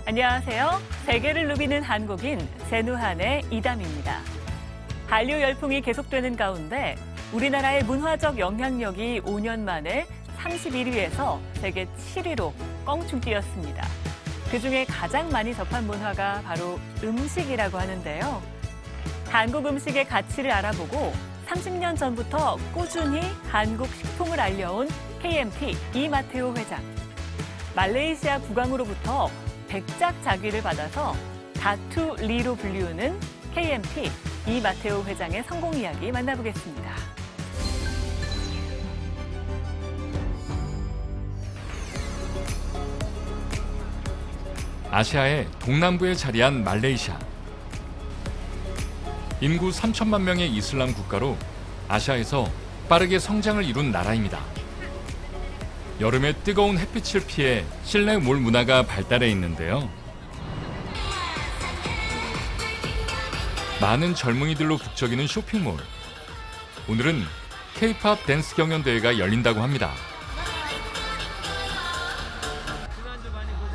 안녕하세요. 세계를 누비는 한국인 세누한의 이담입니다. 한류 열풍이 계속되는 가운데 우리나라의 문화적 영향력이 5년 만에 31위에서 세계 7위로 껑충 뛰었습니다. 그중에 가장 많이 접한 문화가 바로 음식이라고 하는데요. 한국 음식의 가치를 알아보고 30년 전부터 꾸준히 한국 식품을 알려온 KMT 이마테오 회장. 말레이시아 국왕으로부터 백작 자귀를 받아서 다투 리로 불리우는 KMT 이마테오 회장의 성공 이야기 만나보겠습니다. 아시아의 동남부에 자리한 말레이시아. 인구 3천만 명의 이슬람 국가로 아시아에서 빠르게 성장을 이룬 나라입니다. 여름에 뜨거운 햇빛을 피해 실내 몰 문화가 발달해 있는데요. 많은 젊은이들로 북적이는 쇼핑몰. 오늘은 K-팝 댄스 경연대회가 열린다고 합니다.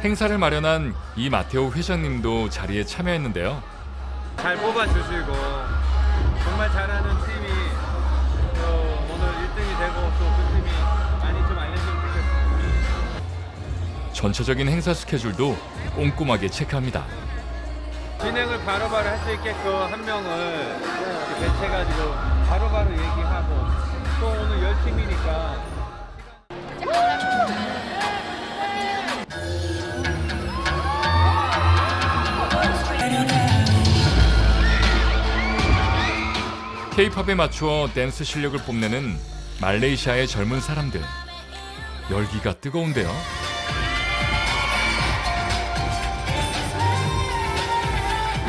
행사를 마련한 이마테오 회장님도 자리에 참여했는데요. 잘 뽑아주시고 정말 잘하는 팀이 또 오늘 1등이 되고 또 그 팀이 많이 좀 알려주면 좋겠습니다. 전체적인 행사 스케줄도 꼼꼼하게 체크합니다. 진행을 바로바로 할 수 있게끔 한 명을 이렇게 배치해가지고 바로바로 얘기하고 또 오늘 10팀이니까 K-팝에 맞추어 댄스 실력을 뽐내는 말레이시아의 젊은 사람들. 열기가 뜨거운데요.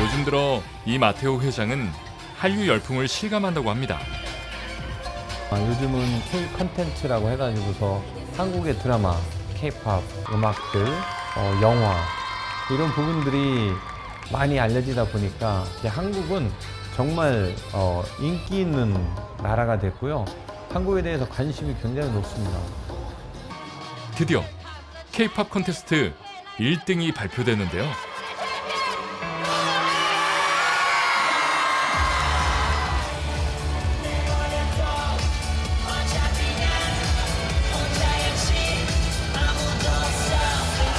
요즘 들어 이마테오 회장은 한류 열풍을 실감한다고 합니다. 요즘은 K 컨텐츠라고 해가지고서 한국의 드라마, K-팝, 음악들, 영화 이런 부분들이 많이 알려지다 보니까 이제 한국은 정말 인기 있는 나라가 됐고요. 한국에 대해서 관심이 굉장히 높습니다. 드디어 K-팝 콘테스트 1등이 발표되는데요.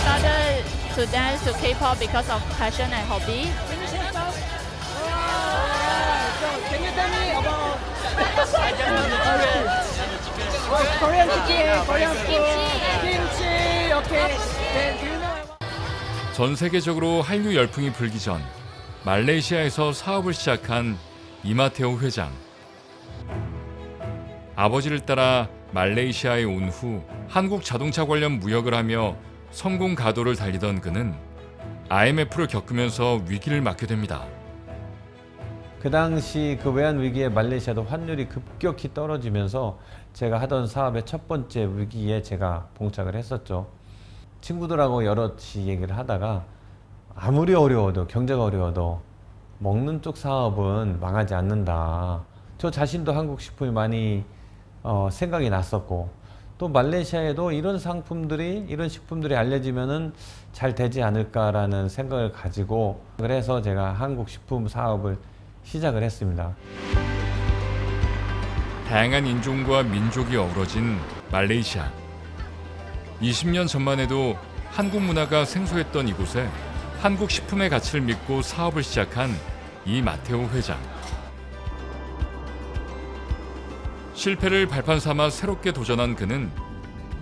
Started to dance to K-pop because of passion and hobby. Can you tell me about Korean chicken, Korean food, kimchi, okay. Then do you know about... 전 세계적으로 한류 열풍이 불기 전 말레이시아에서 사업을 시작한 이마테오 회장. 아버지를 따라 말레이시아에 온 후 한국 자동차 관련 무역을 하며 성공 가도를 달리던 그는 IMF를 겪으면서 위기를 맞게 됩니다. 그 당시 그 외환 위기에 말레이시아도 환율이 급격히 떨어지면서 제가 하던 사업의 첫 번째 위기에 제가 봉착을 했었죠. 친구들하고 여럿이 얘기를 하다가 아무리 어려워도 경제가 어려워도 먹는 쪽 사업은 망하지 않는다. 저 자신도 한국 식품이 많이 생각이 났었고 또 말레이시아에도 이런 상품들이 이런 식품들이 알려지면은 잘 되지 않을까라는 생각을 가지고 그래서 제가 한국 식품 사업을 시작을 했습니다. 다양한 인종과 민족이 어우러진 말레이시아. 20년 전만 해도 한국 문화가 생소했던 이곳에 한국 식품의 가치를 믿고 사업을 시작한 이마테오 회장. 실패를 발판 삼아 새롭게 도전한 그는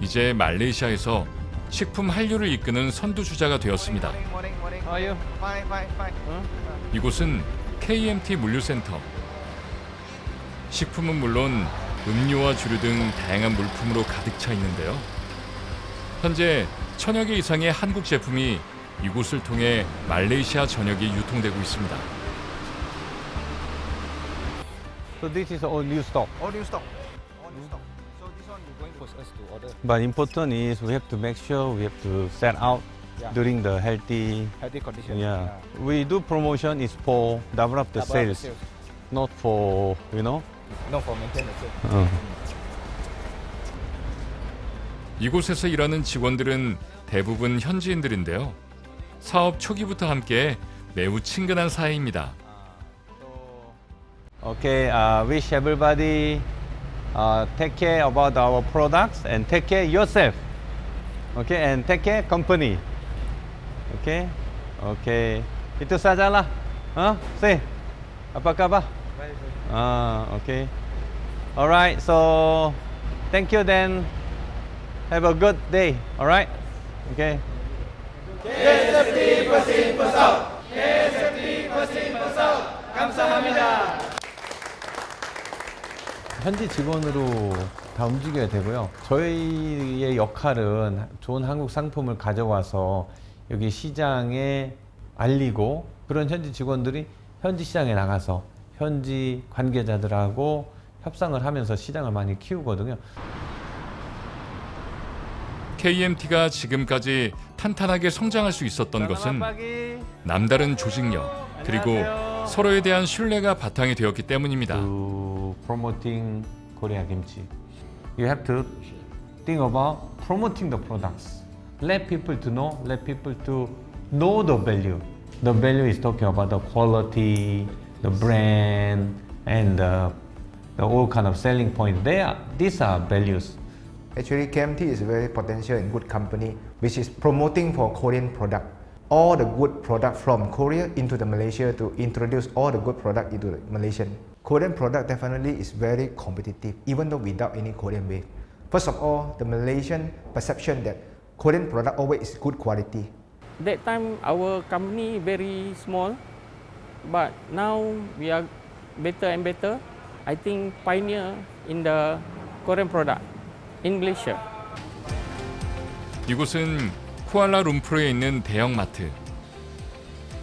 이제 말레이시아에서 식품 한류를 이끄는 선두주자가 되었습니다. How are you? Fine, fine, fine. 이곳은 KMT 물류센터. 식품은 물론 음료와 주류 등 다양한 물품으로 가득 차 있는데요. 현재 1000여 개 이상의 한국 제품이 이곳을 통해 말레이시아 전역에 유통되고 있습니다. So this is all new stock. All new stock. All new stock. So this one you're going for us to order. But important is we have to make sure we have to set out during the healthy. Healthy condition. Yeah. We do promotion is for double up the sales, not for No for maintenance. 이곳에서 일하는 직원들은 대부분 현지인들인데요. 사업 초기부터 함께 매우 친근한 사이입니다. Okay, wish everybody take care about our products and take care yourself. Okay, and take care company. Okay, okay. Itu sajalah. Say, apa kabar? Okay. Alright, so thank you then. Have a good day. Alright? Okay. 현지 직원으로 다 움직여야 되고요. 저희의 역할은 좋은 한국 상품을 가져와서 여기 시장에 알리고 그런 현지 직원들이 현지 시장에 나가서 현지 관계자들하고 협상을 하면서 시장을 많이 키우거든요. KMT가 지금까지 탄탄하게 성장할 수 있었던 것은 남다른 조직력 그리고 서로에 대한 신뢰가 바탕이 되었기 때문입니다. To promoting Korea kimchi, you have to think about promoting the products. Let people to know the value. The value is talking about the quality, the brand, and the all kind of selling point. These are values. Actually, KMT is a very potential and good company which is promoting for Korean product. All the good product from Korea into the Malaysia to introduce all the good product into the Malaysian. Korean product definitely is very competitive even though without any Korean wave. First of all, the Malaysian perception that Korean product always is good quality. That time our company very small, but now we are better and better. I think pioneer in the Korean product in Malaysia. 이곳은 쿠알라룸푸르에 있는 대형마트.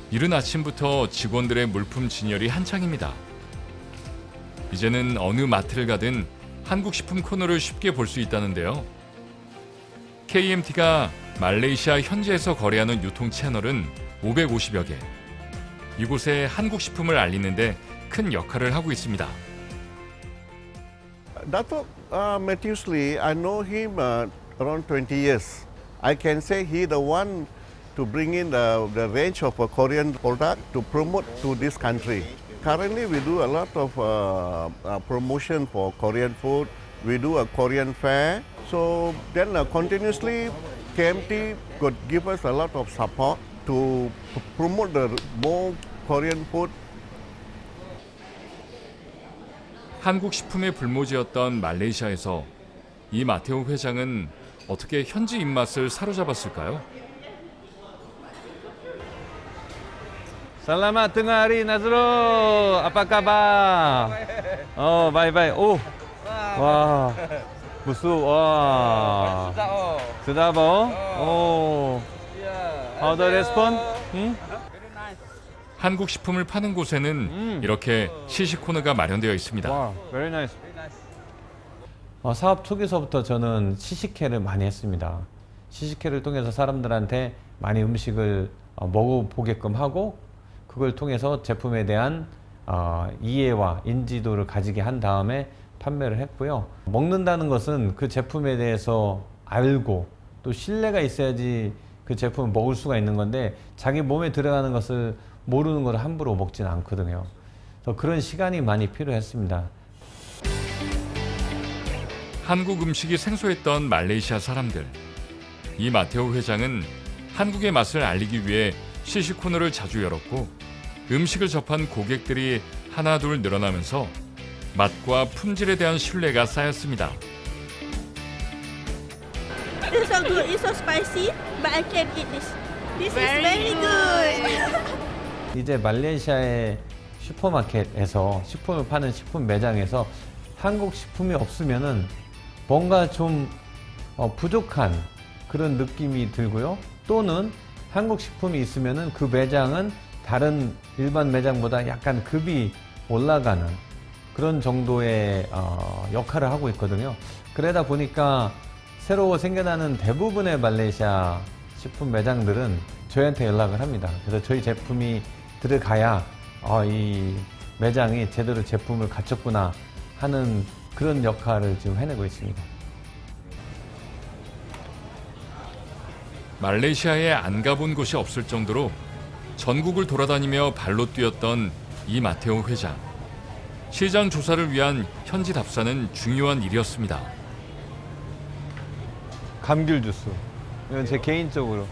이른 아침부터 직원들의 물품 진열이 한창입니다. 이제는 어느 마트를 가든 한국 식품 코너를 쉽게 볼 수 있다는데요. KMT가 말레이시아 현지에서 거래하는 유통 채널은 550여 개. 이곳에 한국 식품을 알리는데 큰 역할을 하고 있습니다. Datuk Matthews Lee, I know him around 20 years. I can say he the one to bring in the range of Korean product to promote to this country. Currently, we do a lot of promotion for Korean food. We do a Korean fair. So then continuously, KMT could give us a lot of support to promote the more Korean food. 한국 식품의 불모지였던 말레이시아에서 이 마테오 회장은 어떻게 현지 입맛을 사로잡았을까요? Selamat tengah hari Nazrul. Apa kabar? Oh, bye-bye. Oh. Wah. Busuk. Wah. Sedap oh. Oh. How the response? 한국 식품을 파는 곳에는 이렇게 시식 코너가 마련되어 있습니다. Wow, very nice. 사업 초기서부터 저는 시식회를 많이 했습니다. 시식회를 통해서 사람들한테 많이 음식을 먹어보게끔 하고 그걸 통해서 제품에 대한 이해와 인지도를 가지게 한 다음에 판매를 했고요. 먹는다는 것은 그 제품에 대해서 알고 또 신뢰가 있어야지 그 제품을 먹을 수가 있는 건데 자기 몸에 들어가는 것을 모르는 걸 함부로 먹지는 않거든요. 그래서 그런 시간이 많이 필요했습니다. 한국 음식이 생소했던 말레이시아 사람들. 이 마테오 회장은 한국의 맛을 알리기 위해 시식 코너를 자주 열었고 음식을 접한 고객들이 하나둘 늘어나면서 맛과 품질에 대한 신뢰가 쌓였습니다. It's so good. It's so spicy, but I can eat this. This is very good. 이제 말레이시아의 슈퍼마켓에서 식품을 파는 식품 매장에서 한국 식품이 없으면은 뭔가 좀 부족한 그런 느낌이 들고요. 또는 한국 식품이 있으면은 그 매장은 다른 일반 매장보다 약간 급이 올라가는 그런 정도의 역할을 하고 있거든요. 그러다 보니까 새로 생겨나는 대부분의 말레이시아 식품 매장들은 저희한테 연락을 합니다. 그래서 저희 제품이 들어가야 이 매장이 제대로 제품을 갖췄구나 하는 그런 역할을 지금 해내고 있습니다. 말레이시아에 안 가본 곳이 없을 정도로 전국을 돌아다니며 발로 뛰었던 이 마테오 회장. 시장 조사를 위한 현지 답사는 중요한 일이었습니다. 감귤 주스. 이건 제 개인적으로.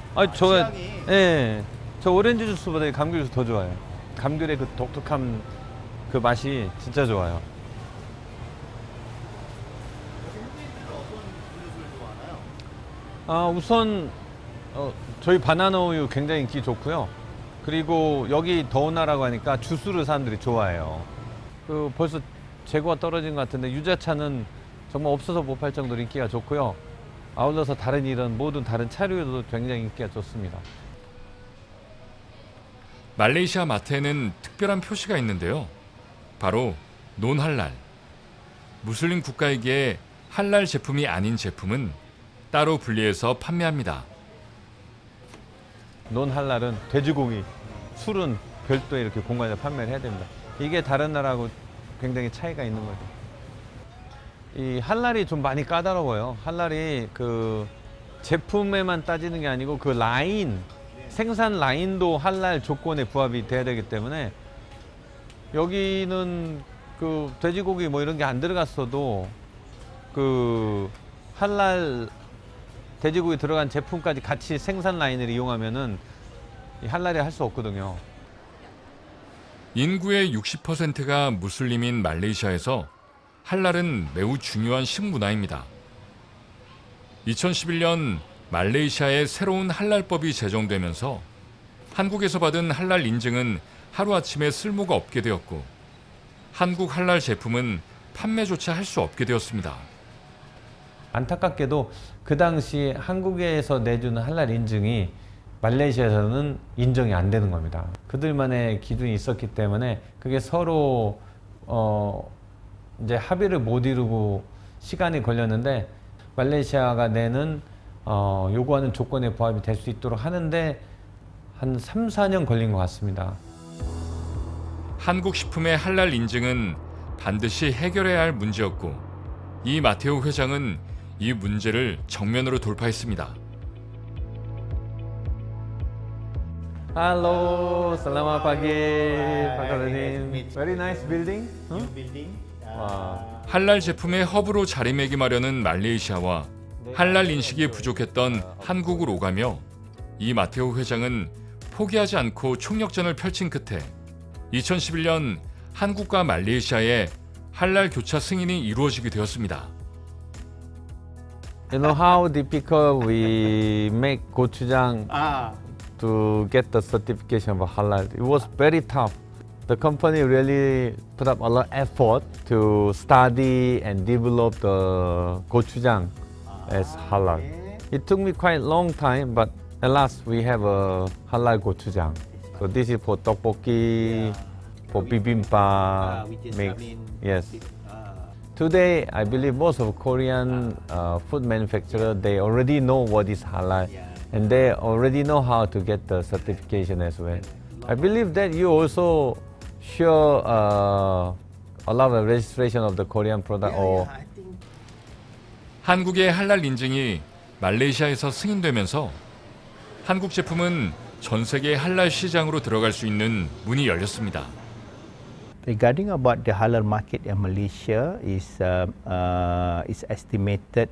저 오렌지 주스보다 감귤 주스 더 좋아요. 감귤의 그 독특한 그 맛이 진짜 좋아요. 우선 저희 바나나 우유 굉장히 인기 좋고요. 그리고 여기 더운 나라고 하니까 주스를 사람들이 좋아해요. 벌써 재고가 떨어진 것 같은데 유자차는 정말 없어서 못 팔 정도로 인기가 좋고요. 아울러서 다른 이런 모든 다른 차류도 굉장히 인기가 좋습니다. 말레이시아 마트에는 특별한 표시가 있는데요. 바로 논할랄. 무슬림 국가이기에 할랄 제품이 아닌 제품은 따로 분리해서 판매합니다. 논할랄은 돼지고기, 술은 별도의 이렇게 공간에서 판매를 해야 됩니다. 이게 다른 나라하고 굉장히 차이가 있는 거죠. 이 할랄이 좀 많이 까다로워요. 할랄이 그 제품에만 따지는 게 아니고 그 라인, 생산 라인도 할랄 조건에 부합이 돼야 되기 때문에 여기는 그 돼지고기 뭐 이런 게 안 들어갔어도 그 할랄 돼지고기 들어간 제품까지 같이 생산 라인을 이용하면은 이 할랄이 할 수 없거든요. 인구의 60%가 무슬림인 말레이시아에서 할랄은 매우 중요한 식문화입니다. 2011년 말레이시아의 새로운 할랄법이 제정되면서 한국에서 받은 할랄 인증은 하루아침에 쓸모가 없게 되었고 한국 할랄 제품은 판매조차 할 수 없게 되었습니다. 안타깝게도 그 당시 한국에서 내주는 할랄 인증이 말레이시아에서는 인정이 안 되는 겁니다. 그들만의 기준이 있었기 때문에 그게 서로 이제 합의를 못 이루고 시간이 걸렸는데 말레이시아가 내는 요구하는 조건에 부합이 될 수 있도록 하는데 한 3, 4년 걸린 것 같습니다. 한국 식품의 할랄 인증은 반드시 해결해야 할 문제였고 이 마테오 회장은 이 문제를 정면으로 돌파했습니다. Halo, selamat pagi, Pak Karim. Very nice building. 할랄 제품의 허브로 자리매김하려는 말레이시아와 할랄 인식이 부족했던 한국을 오가며 이 마테오 회장은 포기하지 않고 총력전을 펼친 끝에 2011년 한국과 말레이시아의 할랄 교차 승인이 이루어지게 되었습니다. You know how difficult we make gochujang to get the certification of halal. It was very tough. The company really put up a lot of effort to study and develop the gochujang as halal. It took me quite a long time, but at last we have a halal gochujang. So this is for tteokbokki, for bibimbap, mix. Yes. Today, I believe most of Korean food manufacturers, they already know what is halal and they already know how to get the certification as well. I believe that you also show a lot of registration of the Korean product or 한국의 할랄 인증이 말레이시아에서 승인되면서 한국 제품은 전 세계 할랄 시장으로 들어갈 수 있는 문이 열렸습니다. Regarding about the halal market in Malaysia is estimated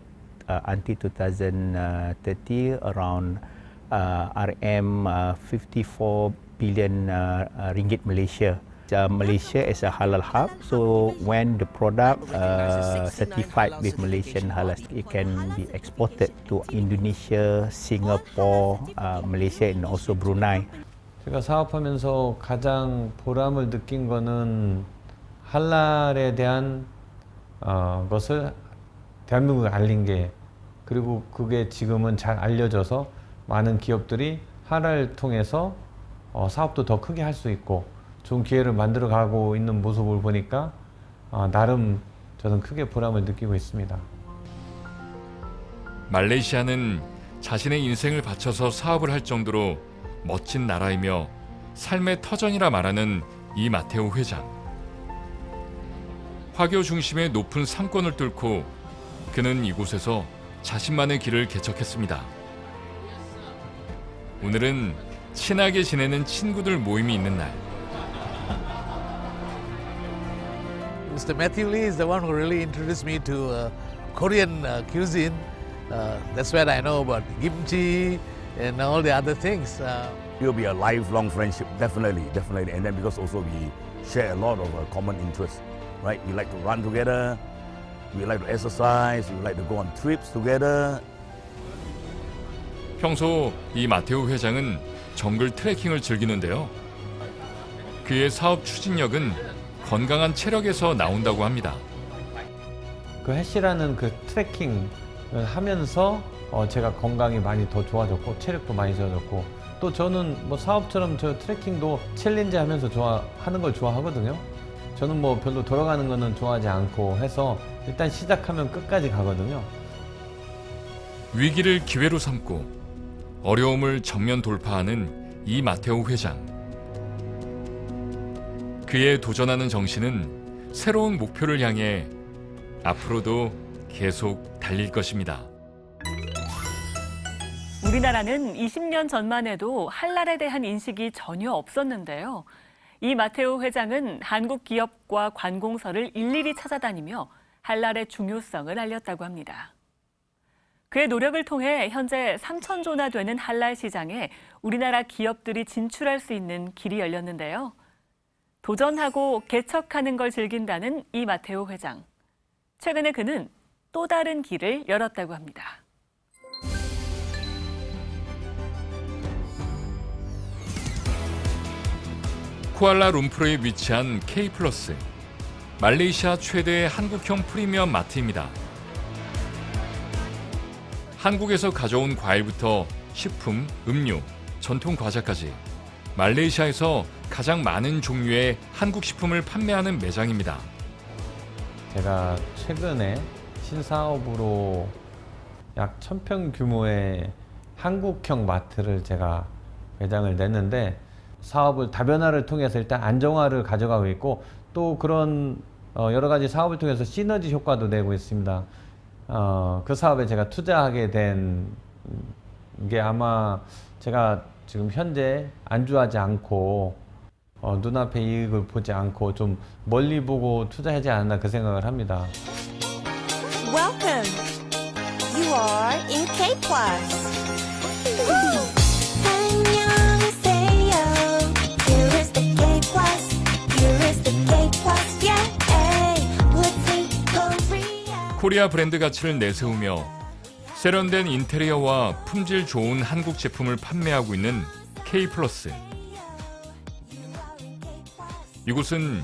until 2030 around RM 54 billion ringgit Malaysia. Malaysia is a halal hub, so when the product certified with Malaysian halal, it can be exported to Indonesia, Singapore, Malaysia, and also Brunei. 제가 사업하면서 가장 보람을 느낀 거는 할랄에 대한 것을 대한민국에 알린 게, 그리고 그게 지금은 잘 알려져서 많은 기업들이 할랄을 통해서 사업도 더 크게 할 수 있고 좋은 기회를 만들어 가고 있는 모습을 보니까 나름 저는 크게 보람을 느끼고 있습니다. 말레이시아는 자신의 인생을 바쳐서 사업을 할 정도로 멋진 나라이며 삶의 터전이라 말하는 이 마테오 회장. 화교 중심의 높은 상권을 뚫고 그는 이곳에서 자신만의 길을 개척했습니다. 오늘은 친하게 지내는 친구들 모임이 있는 날. Mr. Matthew Lee is the one who really introduced me to Korean cuisine. That's where I know about kimchi and all the other things. It will be a lifelong friendship, definitely. And then because also we share a lot of common interests, right? We like to run together, we like to exercise, we like to go on trips together. 평소 이 마테오 회장은 정글 트레킹을 즐기는데요. 그의 사업 추진력은 건강한 체력에서 나온다고 합니다. 그 해시라는 그 트레킹을 하면서 제가 건강이 많이 더 좋아졌고 체력도 많이 좋아졌고 또 저는 뭐 사업처럼 저 트레킹도 챌린지 하면서 하는 걸 좋아하거든요. 저는 뭐 별로 돌아가는 거는 좋아하지 않고 해서 일단 시작하면 끝까지 가거든요. 위기를 기회로 삼고 어려움을 정면 돌파하는 이 마테오 회장. 그의 도전하는 정신은 새로운 목표를 향해 앞으로도 계속 달릴 것입니다. 우리나라는 20년 전만 해도 한랄에 대한 인식이 전혀 없었는데요. 이 마테오 회장은 한국 기업과 관공서를 일일이 찾아다니며 한랄의 중요성을 알렸다고 합니다. 그의 노력을 통해 현재 3,000조나 되는 한랄 시장에 우리나라 기업들이 진출할 수 있는 길이 열렸는데요. 도전하고 개척하는 걸 즐긴다는 이 마테오 회장. 최근에 그는 또 다른 길을 열었다고 합니다. 쿠알라룸푸르에 위치한 K+, 말레이시아 최대의 한국형 프리미엄 마트입니다. 한국에서 가져온 과일부터 식품, 음료, 전통 과자까지 말레이시아에서 가장 많은 종류의 한국 식품을 판매하는 매장입니다. 제가 최근에 신사업으로 약 1,000평 규모의 한국형 마트를 제가 매장을 냈는데 사업을 다변화를 통해서 일단 안정화를 가져가고 있고 또 그런 여러 가지 사업을 통해서 시너지 효과도 내고 있습니다. 그 사업에 제가 투자하게 된 게 아마 제가 지금 현재 안주하지 않고 눈앞의 이익을 보지 않고 좀 멀리 보고 투자하지 않았나 그 생각을 합니다. Welcome. You are in K+. 안녕하세요. Here is the K+. Here is the K+. Yeah. Let's eat Korea. 코리아 브랜드 가치를 내세우며 세련된 인테리어와 품질 좋은 한국 제품을 판매하고 있는 K+. 이곳은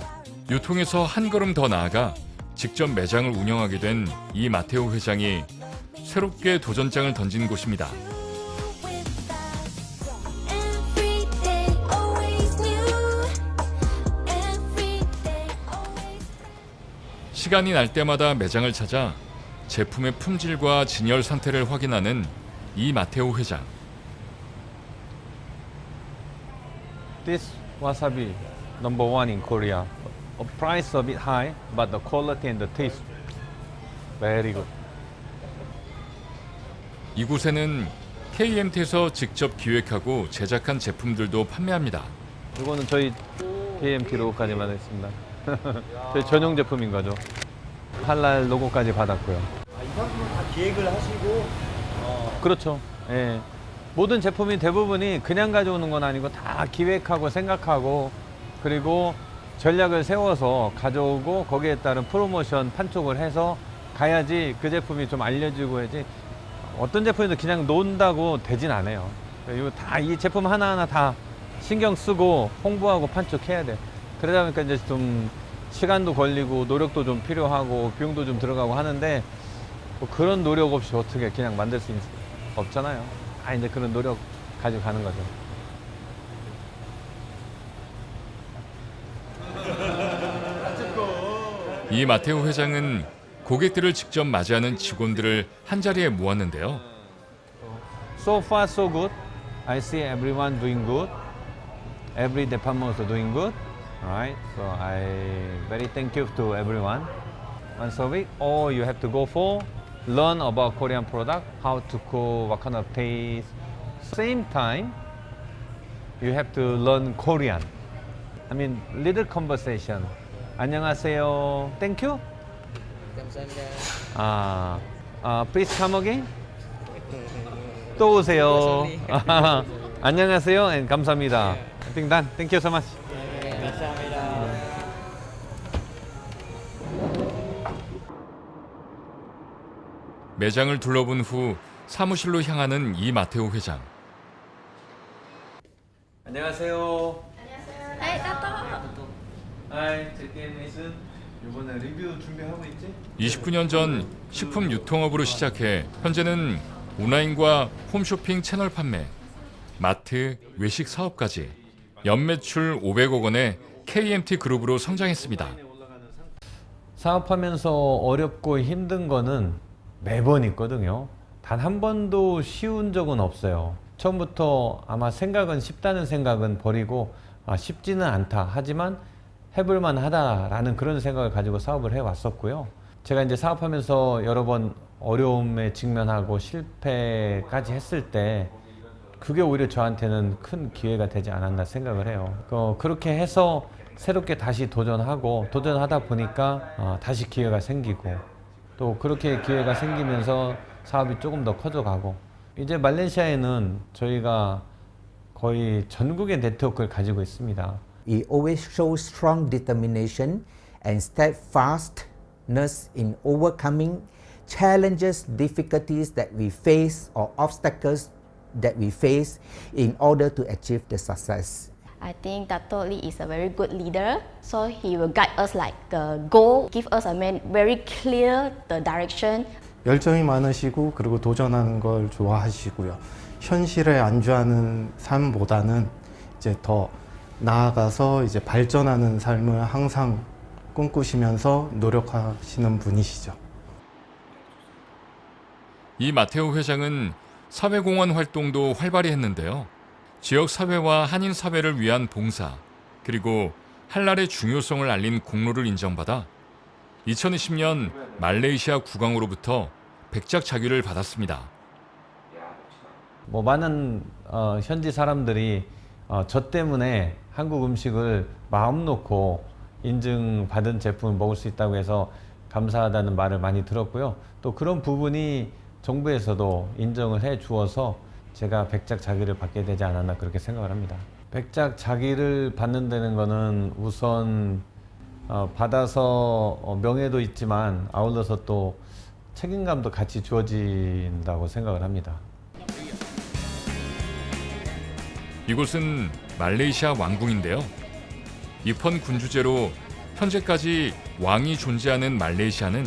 유통에서 한 걸음 더 나아가 직접 매장을 운영하게 된 이 마테오 회장이 새롭게 도전장을 던진 곳입니다. 시간이 날 때마다 매장을 찾아 제품의 품질과 진열 상태를 확인하는 이 마테오 회장. This wasabi number one in Korea. A price a bit high, but the quality and the taste very good. 이곳에는 KMT에서 직접 기획하고 제작한 제품들도 판매합니다. 이거는 저희 KMT 로고까지만 했습니다. 저희 전용 제품인 거죠. 할랄 로고까지 받았고요. 이 상품은 다 기획을 하시고 그렇죠. 예. 모든 제품이 대부분이 그냥 가져오는 건 아니고 다 기획하고 생각하고 그리고 전략을 세워서 가져오고 거기에 따른 프로모션 판촉을 해서 가야지 그 제품이 좀 알려지고 해야지 어떤 제품도 그냥 논다고 되진 않아요. 이거 다 이 제품 하나하나 다 신경 쓰고 홍보하고 판촉해야 돼. 그러다 보니까 이제 좀 시간도 걸리고 노력도 좀 필요하고 비용도 좀 들어가고 하는데 뭐 그런 노력 없이 어떻게 그냥 만들 수 없잖아요. 이제 그런 노력 가지고 가는 거죠. 이 마테오 회장은 고객들을 직접 맞이하는 직원들을 한자리에 모았는데요. So far so good. I see everyone doing good. Every department also doing good. Alright. So I very thank you to everyone. Once a week, all you have to go for learn about Korean product, how to cook, what kind of taste. Same time, you have to learn Korean. I mean, little conversation. 안녕하세요. Thank you. Please come again. 또 오세요. 안녕하세요 and 감사합니다. I think done. Thank you so much. 매장을 둘러본 후 사무실로 향하는 이마테오 회장. 안녕하세요. Hey, Tato. Hi, 제게 메이슨. 이번에 리뷰 준비하고 있지? 29년 전 식품 유통업으로 시작해 현재는 온라인과 홈쇼핑 채널 판매, 마트, 외식 사업까지 연매출 500억 원의 KMT 그룹으로 성장했습니다. 사업하면서 어렵고 힘든 거는 매번 있거든요. 단 한 번도 쉬운 적은 없어요. 처음부터 아마 생각은 쉽다는 생각은 버리고 쉽지는 않다. 하지만 해볼만 하다라는 그런 생각을 가지고 사업을 해왔었고요. 제가 이제 사업하면서 여러 번 어려움에 직면하고 실패까지 했을 때 그게 오히려 저한테는 큰 기회가 되지 않았나 생각을 해요. 그렇게 해서 새롭게 다시 도전하다 보니까 다시 기회가 생기고 또 그렇게 기회가 생기면서 사업이 조금 더 커져가고 이제 말레이시아에는 저희가 거의 전국의 네트워크를 가지고 있습니다. He always shows strong determination and steadfastness in overcoming challenges, difficulties that we face or obstacles that we face in order to achieve the success. I think Dato' Lee is a very good leader, so he will guide us like a goal, give us a very clear the direction. 열정이 많으시고 그리고 도전하는 걸 좋아하시고요. 현실에 안주하는 삶보다는 이제 더 나아가서 이제 발전하는 삶을 항상 꿈꾸시면서 노력하시는 분이시죠. 이 마테오 회장은 사회공헌 활동도 활발히 했는데요. 지역 사회와 한인 사회를 위한 봉사, 그리고 할랄의 중요성을 알린 공로를 인정받아 2020년 말레이시아 국왕으로부터 백작 자귀를 받았습니다. 많은 현지 사람들이 저 때문에 한국 음식을 마음 놓고 인증받은 제품을 먹을 수 있다고 해서 감사하다는 말을 많이 들었고요. 또 그런 부분이 정부에서도 인정을 해 주어서 제가 백작 자귀를 받게 되지 않았나 그렇게 생각을 합니다. 백작 자귀를 받는다는 거는 우선 받아서 명예도 있지만 아울러서 또 책임감도 같이 주어진다고 생각을 합니다. 이곳은 말레이시아 왕궁인데요. 입헌 군주제로 현재까지 왕이 존재하는 말레이시아는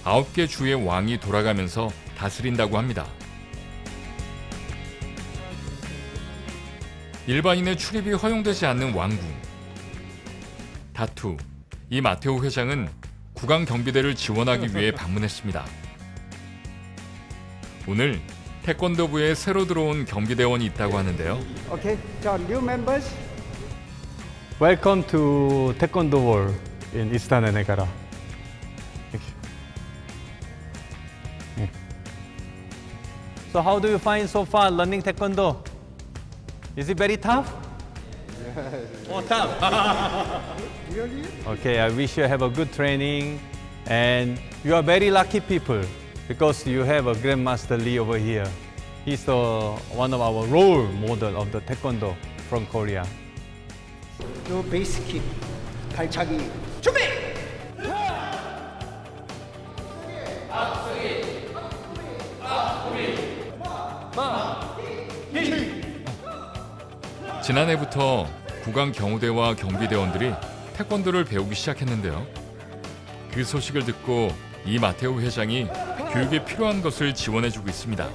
9개 주의 왕이 돌아가면서 다스린다고 합니다. 일반인의 출입이 허용되지 않는 왕궁. 다투, 이 마테오 회장은 국왕 경비대를 지원하기 위해 방문했습니다. 오늘 태권도부에 새로 들어온 경비대원이 있다고 하는데요. Okay, John, new members. Welcome to Taekwondo World in Istana Negara. So how do you find so far learning Taekwondo? Is it very tough? Oh, tough. Really? Okay, I wish you have a good training and you are very lucky people because you have a Grandmaster Lee over here. He's one of our role model of the Taekwondo from Korea. 요 베이스 킥, 발차기, 준비! 지난해부터 국왕 경호대와 경비대원들이 태권도를 배우기 시작했는데요. 그 소식을 듣고 이 마테오 회장이 교육에 필요한 것을 지원해주고 있습니다.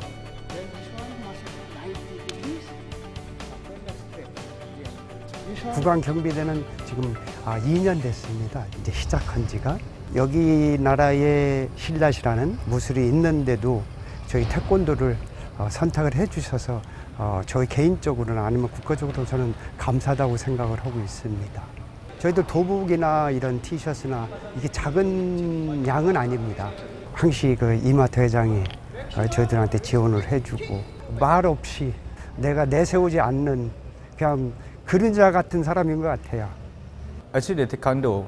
국왕 경비대는 지금 2년 됐습니다. 이제 시작한 지가. 여기 나라에 신라시라는 무술이 있는데도 저희 태권도를 선택을 해주셔서 저희 개인적으로는 아니면 국가적으로 저는 감사하다고 생각을 하고 있습니다. 저희들 도복이나 이런 티셔츠나 이게 작은 양은 아닙니다. 항시 그 이마트 회장이 저희들한테 지원을 해주고 말 없이 내가 내세우지 않는 그냥 그림자 같은 사람인 것 같아요. Actually, the Taekwondo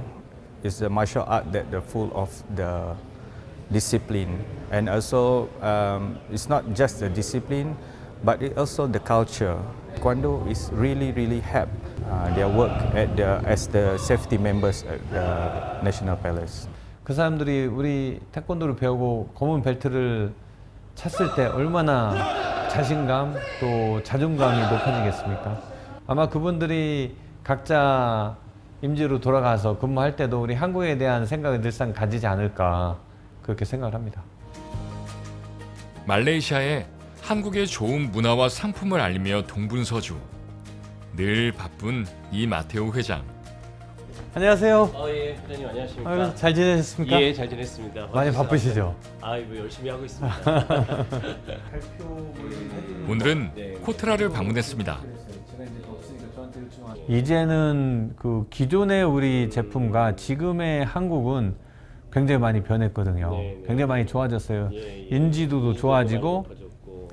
is a martial art that are full of the discipline, and also it's not just the discipline, but it also the culture. Taekwondo is really help their work as the safety members at the National Palace. 그 사람들이 우리 태권도를 배우고 검은 벨트를 찼을 때 얼마나 자신감 또 자존감이 높아지겠습니까? 아마 그분들이 각자 임지로 돌아가서 근무할 때도 우리 한국에 대한 생각을 늘상 가지지 않을까 그렇게 생각을 합니다. 말레이시아에 한국의 좋은 문화와 상품을 알리며 동분서주. 늘 바쁜 이 마테오 회장. 안녕하세요. 예, 회장님 안녕하십니까? 아유, 잘 지내셨습니까? 예, 잘 지냈습니다. 많이 바쁘시죠? 뭐 열심히 하고 있습니다. 오늘은 코트라를 방문했습니다. 이제는 그 기존의 우리 제품과 지금의 한국은 굉장히 많이 변했거든요. 굉장히 많이 좋아졌어요. 인지도도 좋아지고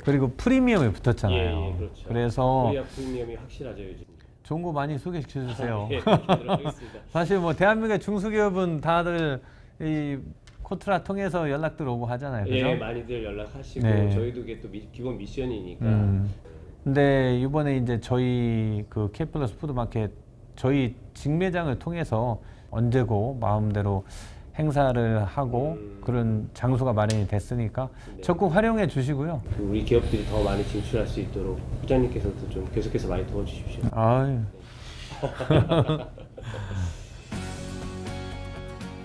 그리고 프리미엄이 붙었잖아요. 그렇죠. 그래서 코리아 프리미엄이 확실하죠 요즘. 좋은 거 많이 소개시켜 주세요. 예, 하겠습니다. 사실 뭐 대한민국의 중소기업은 다들 이 코트라 통해서 연락들 오고 하잖아요. 그죠? 예, 많이들 연락하시고 네. 저희도 이게 또 기본 미션이니까. 근데 이번에 이제 저희 그 K플러스 푸드마켓 저희 직매장을 통해서 언제고 마음대로 행사를 하고 그런 장소가 마련이 됐으니까 적극 활용해 주시고요. 우리 기업들이 더 많이 진출할 수 있도록 부장님께서도 좀 계속해서 많이 도와주십시오. 아유.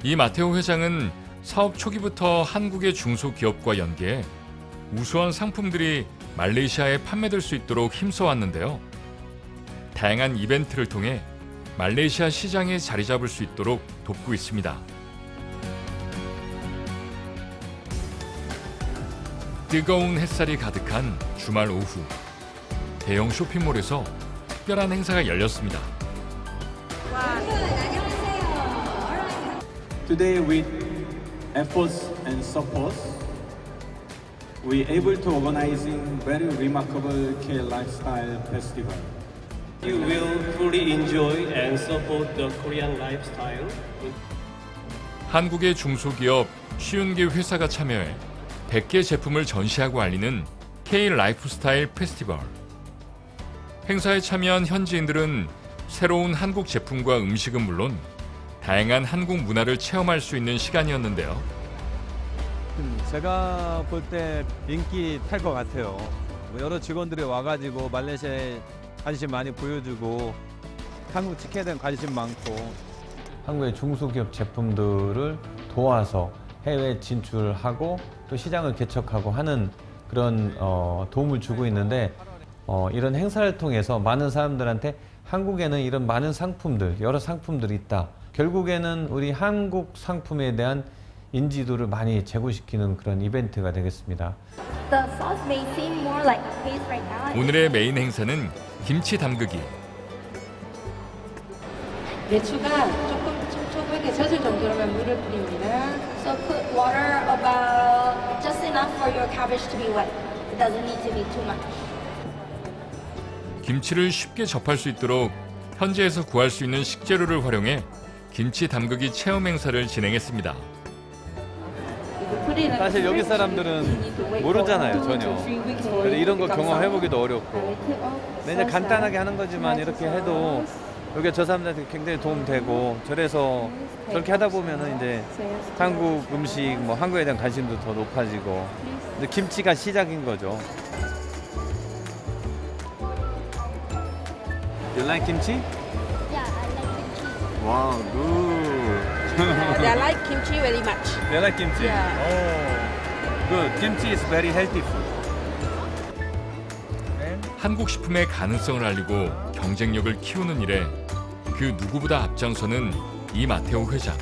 이 마테오 회장은 사업 초기부터 한국의 중소기업과 연계해 우수한 상품들이 말레이시아에 판매될 수 있도록 힘써왔는데요. 다양한 이벤트를 통해 말레이시아 시장에 자리 잡을 수 있도록 돕고 있습니다. 뜨거운 햇살이 가득한 주말 오후, 대형 쇼핑몰에서 특별한 행사가 열렸습니다. Today, with efforts and support, we able to organizing very remarkable K Lifestyle Festival. You will fully enjoy and support the Korean lifestyle. 한국의 중소기업 50개 회사가 참여해 100개 제품을 전시하고 알리는 K 라이프스타일 페스티벌. 행사에 참여한 현지인들은 새로운 한국 제품과 음식은 물론 다양한 한국 문화를 체험할 수 있는 시간이었는데요. 제가 볼 때 인기 탈 것 같아요. 여러 직원들이 와가지고 말레이시아에 관심 많이 보여주고 한국 치킨에 대한 관심 많고 한국의 중소기업 제품들을 도와서 해외 진출하고 또 시장을 개척하고 하는 그런 도움을 주고 있는데 이런 행사를 통해서 많은 사람들한테 한국에는 이런 많은 상품들, 여러 상품들이 있다. 결국에는 우리 한국 상품에 대한 인지도를 많이 제고시키는 그런 이벤트가 되겠습니다. The sauce may seem more like a paste right now. 오늘의 메인 행사는 김치 담그기. 배추가 조금 촉촉하게 젖을 정도로만 물을 뿌립니다. So put water about just enough for your cabbage to be wet. It doesn't need to be too much. 김치를 쉽게 접할 수 있도록 현지에서 구할 수 있는 식재료를 활용해 김치 담그기 체험 행사를 진행했습니다. 사실 여기 사람들은 모르잖아요 전혀. 그래서 이런 거 경험해보기도 어렵고. 근데 이제 간단하게 하는 거지만 이렇게 해도 여기 저 사람들한테 굉장히 도움되고 저래서 저렇게 하다 보면은 이제 한국 음식 뭐 한국에 대한 관심도 더 높아지고 근데 김치가 시작인 거죠. You like kimchi? Yeah, I like kimchi. Wow, good. I like kimchi very much. You like kimchi? Yeah. Oh, good. Kimchi is very healthy food. 한국 식품의 가능성을 알리고 경쟁력을 키우는 일에 그 누구보다 앞장서는 이 마테오 회장.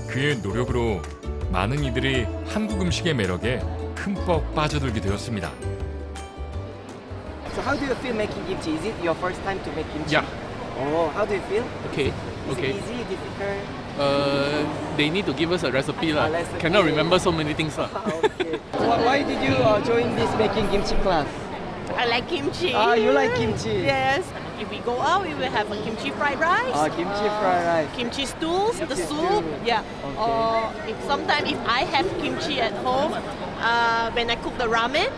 그의 노력으로 많은 이들이 한국 음식의 매력에 흠뻑 빠져들게 되었습니다. So how do you feel making kimchi? Is it your first time to make kimchi? Yeah. Oh, how do you feel? Okay. Is Okay. it easy, difficult? They need to give us a recipe lah. recipe. Cannot remember so many things lah. Okay. Why did you join this making kimchi class? I like kimchi. Ah, you like kimchi? Yes. If we go out, we will have a kimchi fried rice. Kimchi fried rice. Kimchi stools, the Kimchi soup. stew. Yeah. Okay. Or sometimes if I have kimchi at home, when I cook the ramen.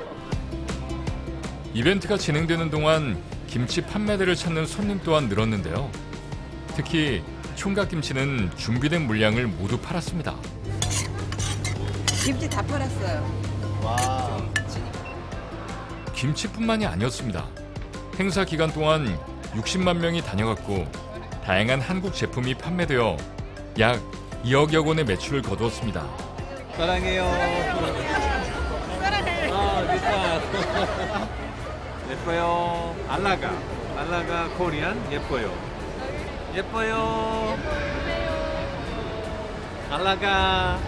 이벤트가 진행되는 동안 김치 판매대를 찾는 손님 또한 늘었는데요. 특히 총각김치는 준비된 물량을 모두 팔았습니다. 김치 다 팔았어요. 와. 김치뿐만이 아니었습니다. 행사 기간 동안 60만 명이 다녀갔고 다양한 한국 제품이 판매되어 약 2억여 원의 매출을 거두었습니다. 사랑해요. 예뻐요. 알라가 코리안 예뻐요. 예뻐요. 알라가.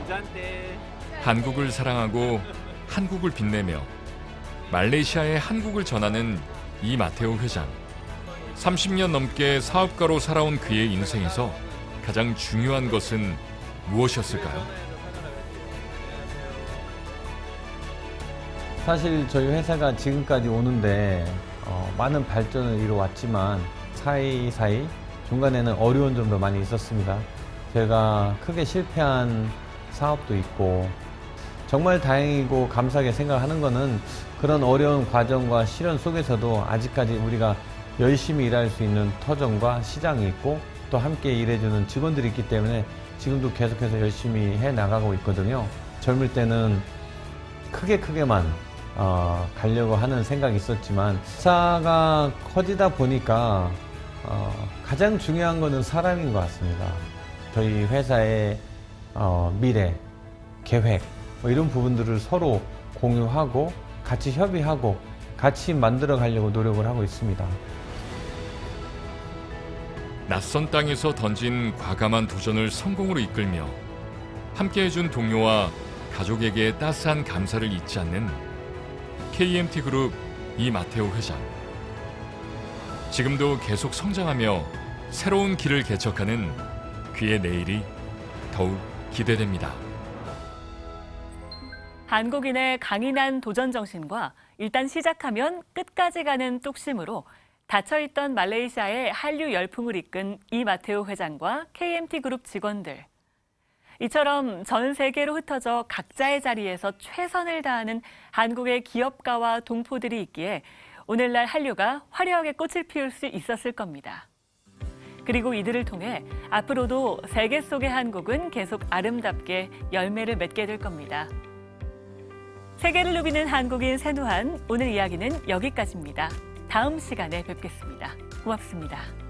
잔테. 한국을 사랑하고 한국을 빛내며 말레이시아의 한국을 전하는 이 마테오 회장. 30년 넘게 사업가로 살아온 그의 인생에서 가장 중요한 것은 무엇이었을까요? 사실 저희 회사가 지금까지 오는데 많은 발전을 이루어왔지만 사이사이 중간에는 어려운 점도 많이 있었습니다. 제가 크게 실패한 사업도 있고 정말 다행이고 감사하게 생각하는 거는 그런 어려운 과정과 시련 속에서도 아직까지 우리가 열심히 일할 수 있는 터전과 시장이 있고 또 함께 일해주는 직원들이 있기 때문에 지금도 계속해서 열심히 해나가고 있거든요. 젊을 때는 크게만 가려고 하는 생각이 있었지만 회사가 커지다 보니까 가장 중요한 거는 사람인 것 같습니다. 저희 회사의 미래, 계획 이런 부분들을 서로 공유하고 같이 협의하고 같이 만들어 가려고 노력을 하고 있습니다. 낯선 땅에서 던진 과감한 도전을 성공으로 이끌며 함께 해준 동료와 가족에게 따스한 감사를 잊지 않는 KMT 그룹 이마테오 회장. 지금도 계속 성장하며 새로운 길을 개척하는 그의 내일이 더욱 기대됩니다. 한국인의 강인한 도전 정신과 일단 시작하면 끝까지 가는 뚝심으로 닫혀있던 말레이시아의 한류 열풍을 이끈 이마테오 회장과 KMT 그룹 직원들. 이처럼 전 세계로 흩어져 각자의 자리에서 최선을 다하는 한국의 기업가와 동포들이 있기에 오늘날 한류가 화려하게 꽃을 피울 수 있었을 겁니다. 그리고 이들을 통해 앞으로도 세계 속의 한국은 계속 아름답게 열매를 맺게 될 겁니다. 세계를 누비는 한국인 세누한 오늘 이야기는 여기까지입니다. 다음 시간에 뵙겠습니다. 고맙습니다.